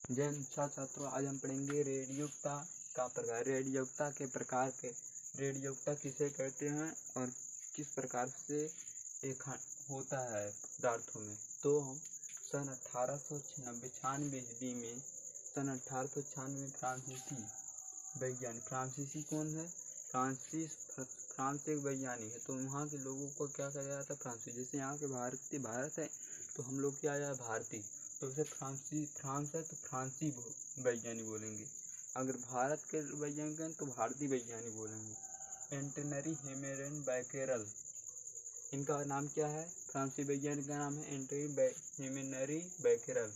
जय छात्रों, आज हम पढ़ेंगे रेडियोक्ता का प्रकार। रेडियोक्ता के प्रकार के रेडियोक्ता किसे कहते हैं और किस प्रकार से एक होता है पदार्थों में। तो हम सन 1896 ईस्वी में फ्रांसीसी वैज्ञानिक, फ्रांसीसी कौन है? फ्रांस एक वैज्ञानिक है, तो वहाँ के लोगों को क्या कहा जाता है? फ्रांसीसी। जैसे यहाँ के भारत है तो हम लोग क्या आया भारतीय, तो उसे फ्रांस है तो फ्रांसी वैज्ञानिक बोलेंगे। अगर भारत के वैज्ञानिक हैं तो भारतीय वैज्ञानिक बोलेंगे। एंटनरी हेमेरन बैकेरल, इनका नाम क्या है? फ्रांसीसी वैज्ञानिक का नाम है हेमेनरी बैकेरल।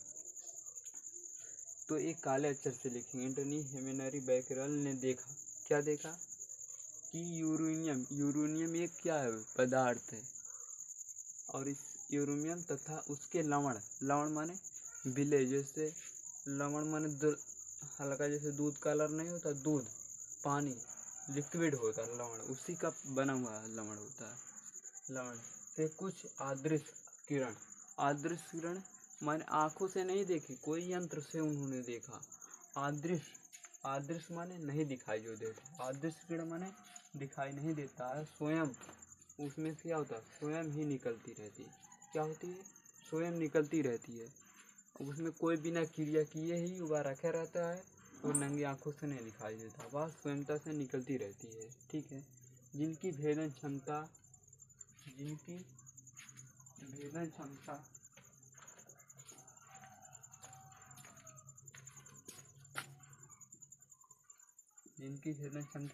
तो एक काले अक्षर से लिखेंगे। एंटनी हेमेनरी बैकेरल ने देखा, क्या देखा? कि यूरेनियम एक क्या है? पदार्थ है, और इस यूरेनियम तथा उसके लवण माने विलय, जैसे लवण माने हल्का, जैसे दूध कलर नहीं होता, दूध पानी लिक्विड होता है लवण, उसी का बना हुआ लवण होता है। लवण से कुछ अदृश्य किरण माने आंखों से नहीं देखी, कोई यंत्र से उन्होंने देखा। अदृश्य माने नहीं दिखाई जो देता, अदृश्य किरण माने दिखाई नहीं देता है, स्वयं उसमें क्या होता है? स्वयं ही निकलती रहती है। क्या होती है? स्वयं निकलती रहती है, उसमें कोई बिना क्रिया किए ही उबा रखा रहता है, वो नंगी आंखों से नहीं दिखाई देता, वह स्वयंता से निकलती रहती है। ठीक है। जिनकी भेदन क्षमता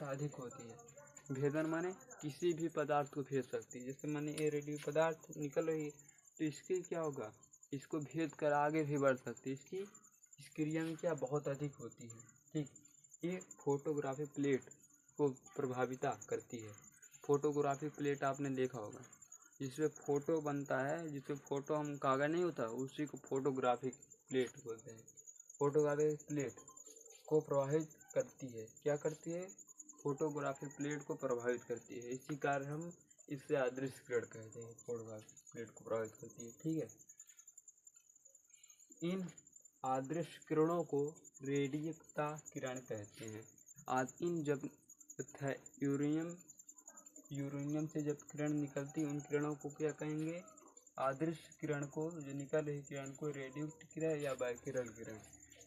अधिक होती है। भेदन माने किसी भी पदार्थ को भेद सकती है। जैसे माने ये रेडियो पदार्थ निकल रही है, तो इसके क्या होगा? इसको भेद कर आगे भी बढ़ सकती है। इसकी इस क्रिया में क्या बहुत अधिक होती है। ठीक। ये फोटोग्राफी प्लेट को प्रभावित करती है। फोटोग्राफी प्लेट आपने देखा होगा, जिसमें फोटो बनता है, जिसमें फोटो हम कागज नहीं होता, उसी को फोटोग्राफिक प्लेट बोलते हैं। फोटोग्राफिक प्लेट को प्रभावित करती है। क्या करती है? फोटोग्राफिक प्लेट को प्रभावित करती है। इसी कारण हम इससे अदृश्य किरण कहते हैं, फोटोग्राफिक प्लेट को प्रभावित करती है। ठीक है। इन अदृश्य किरणों को रेडियोक्ता किरण कहते हैं। आज इन जब यूरेनियम से जब किरण निकलती, उन किरणों को क्या कहेंगे? अदृश्य किरण को, जो निकल रही किरण को रेडियोक्ता किरण या बैकेरल किरण।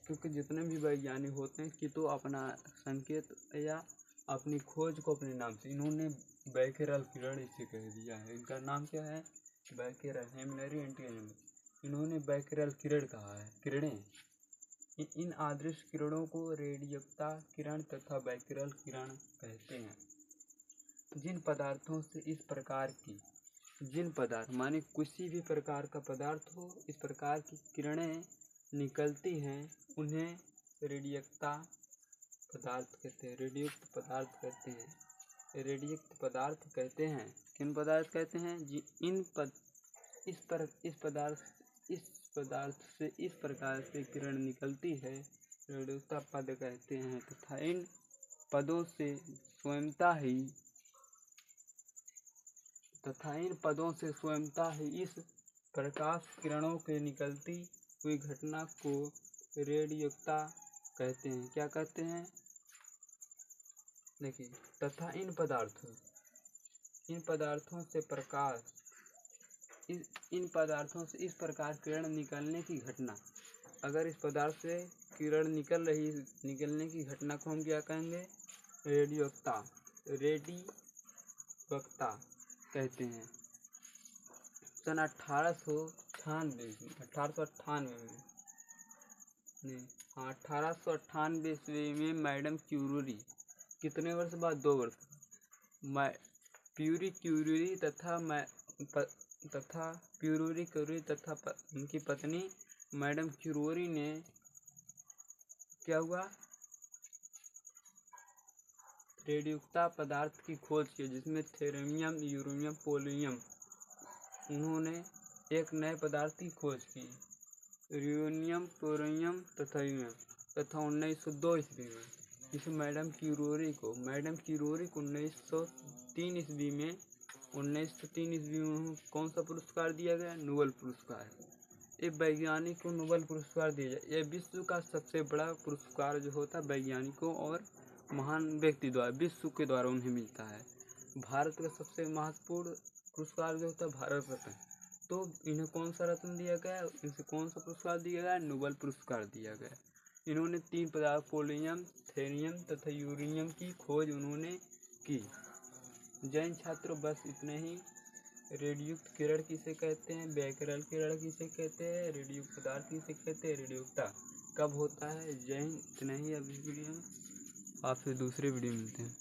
क्योंकि जितने भी वैज्ञानिक होते हैं कि तो अपना संकेत या अपनी खोज को अपने नाम से, इन्होंने बैकेरल किरण इसे कह दिया है। इनका नाम क्या है? बैकेरल हेमेनरी एंटीनियम, इन्होंने बैकेरल किरण कहा है। किरणें, इन अदृश्य किरणों को रेडियोक्ता किरण तथा बैकेरल किरण कहते हैं। जिन पदार्थ माने किसी भी प्रकार का पदार्थ हो, इस प्रकार की किरणें निकलती हैं, उन्हें रेडियोक्ता पदार्थ कहते हैं। रेडियोक्त पदार्थ कहते हैं। रेडियोक्त पदार्थ कहते हैं। किन पदार्थ कहते हैं? इस पदार्थ से इस प्रकार से किरण निकलती है, रेडियोक्ता पद कहते हैं। तथा इन पदों से स्वयंता ही इस प्रकाश किरणों के निकलती हुई घटना को रेडियोक्ता कहते हैं। क्या कहते हैं? देखिए, तथा इन पदार्थों से इस प्रकार किरण निकलने की घटना, अगर इस पदार्थ से किरण निकलने की घटना को हम क्या कहेंगे? रेडियोक्ता कहते हैं। सन 1898 ईस्वी में मैडम क्यूरी, कितने वर्ष बाद? 2 वर्ष। प्यूरी क्यूरी तथा उनकी पत्नी मैडम क्यूरी ने क्या हुआ? रेडियोक्ता पदार्थ की खोज की, जिसमें थेरेमियम, यूरेनियम, पोलोनियम, उन्होंने एक नए पदार्थ की खोज की, यूरेनियम, पोलोनियम तथा यूरेनियम, तथा 1902 ईस्वी में इस मैडम क्यूरी को 1903 ईस्वी में कौन सा पुरस्कार दिया गया? नोबेल पुरस्कार। एक वैज्ञानिक को नोबेल पुरस्कार दिया जाए। यह विश्व का सबसे बड़ा पुरस्कार जो होता है वैज्ञानिकों और महान व्यक्ति द्वारा, विश्व के द्वारा उन्हें मिलता है। भारत का सबसे महत्वपूर्ण पुरस्कार जो होता है भारत रत्न। तो इन्हें कौन सा रत्न दिया गया, इनसे कौन सा पुरस्कार दिया गया, नोबेल पुरस्कार दिया गया। इन्होंने 3 पदार्थ पोलोनियम, थेरियम तथा यूरेनियम की खोज उन्होंने की। जैन छात्रों बस इतने ही। रेडियोयुक्त किरण किसे कहते हैं, बैकरल किरण किसे कहते हैं, रेडियोयुक्त पदार्थ किसे कहते हैं, रेडियोयुक्ता कब होता है। जैन इतना ही अब इस वीडियो में, आपसे दूसरे वीडियो मिलते हैं।